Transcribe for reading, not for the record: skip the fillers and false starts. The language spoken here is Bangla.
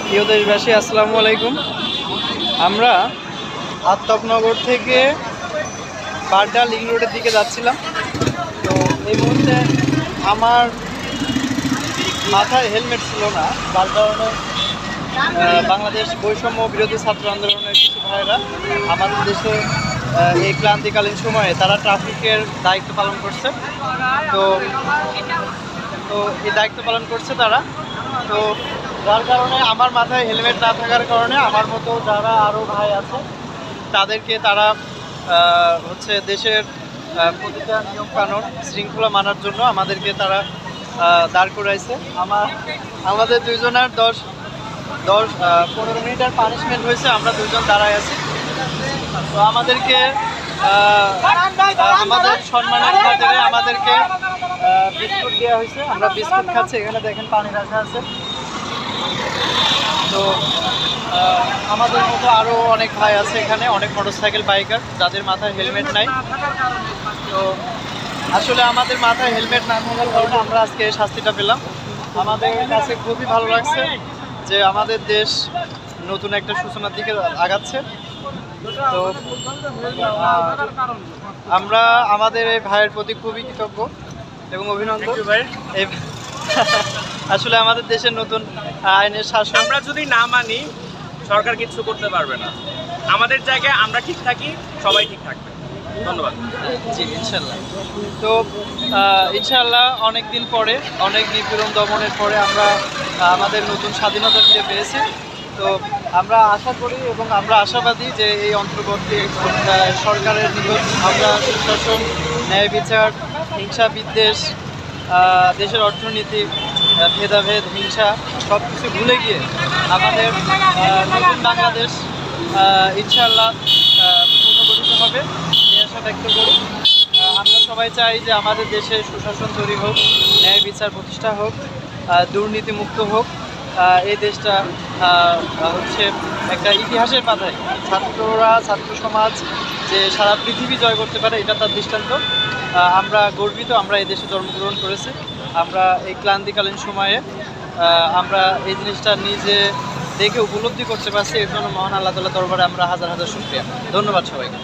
প্রিয় দেশবাসী, আসসালামু আলাইকুম। আমরা আফতাবনগর থেকে বাড্ডা লিং রোডের দিকে যাচ্ছিলাম। তো এই মুহূর্তে আমার মাথায় হেলমেট ছিল না, যার কারণে বাংলাদেশ বৈষম্য বিরোধী ছাত্র আন্দোলনের কিছু ভাইয়েরা আমাদের দেশে এই ক্লান্তিকালীন সময়ে তারা ট্রাফিকের দায়িত্ব পালন করছে। তো তো এই দায়িত্ব পালন করছে তারা। তো যার কারণে আমার মাথায় হেলমেট না থাকার কারণে আমার মতো যারা আরও ভাই আছে তাদেরকে তারা হচ্ছে দেশের প্রতিটা নিয়মকানুন শৃঙ্খলা মানার জন্য আমাদেরকে তারা দাঁড় করাইছে। আমাদের দুইজনের 10-15 মিনিটের পানিশমেন্ট হয়েছে, আমরা দুজন দাঁড়ায় আছি। তো আমাদেরকে আমাদের সম্মানের খাতিরে আমাদেরকে বিস্কুট দেওয়া হয়েছে। আমরা বিস্কুট খাচ্ছি, এখানে দেখেন পানি রাখা আছে। তো আমাদের মতো আরও অনেক ভাই আছে এখানে, অনেক মোটরসাইকেল বাইকার যাদের মাথায় হেলমেট নাই। তো আসলে আমাদের মাথায় হেলমেট না থাকার কারণে আমরা আজকে এই শাস্তিটা পেলাম। আমাদের কাছে খুবই ভালো লাগছে যে আমাদের দেশ নতুন একটা সূচনার দিকে আগাচ্ছে। তো আমরা আমাদের এই ভাইয়ের প্রতি খুবই কৃতজ্ঞ এবং অভিনন্দন ভাই। আসলে আমাদের দেশের নতুন আইনের শাসন আমরা যদি না মানি সরকার কিছু করতে পারবে না। আমাদের জায়গায় আমরা ঠিক থাকি, সবাই ঠিক থাকবে। ধন্যবাদ। জি, ইনশাল্লাহ। তো ইনশাল্লাহ অনেক দিন পরে, অনেক নিপীড়ন দমনের পরে আমরা আমাদের নতুন স্বাধীনতা ফিরে পেয়েছি। তো আমরা আশা করি এবং আমরা আশাবাদী যে এই অন্তর্বর্তী সরকারের নিকট আমরা সুশাসন, ন্যায় বিচার, হিংসা বিদ্বেষ, দেশের অর্থনীতি, ভেদাভেদ, হিংসা সব কিছু ভুলে গিয়ে আমাদের নতুন বাংলাদেশ ইনশাল্লাহ পুনর্গঠিত হবে, এই আশা ব্যক্ত করি। আমরা সবাই চাই যে আমাদের দেশে সুশাসন তৈরি হোক, ন্যায় বিচার প্রতিষ্ঠা হোক, দুর্নীতিমুক্ত হোক। এই দেশটা হচ্ছে একটা ইতিহাসের পাতায় ছাত্ররা, ছাত্র সমাজ যে সারা পৃথিবী জয় করতে পারে, এটা তার দৃষ্টান্ত। আমরা গর্বিত, আমরা এই দেশে জন্মগ্রহণ করেছি। আমরা এই ক্লান্তিকালীন সময়ে আমরা এই জিনিসটা নিজে দেখে উপলব্ধি করতে পারছি। এর জন্য মহান আল্লাহ তাআলার দরবারে আমরা হাজার হাজার শুকরিয়া। ধন্যবাদ সবাইকে।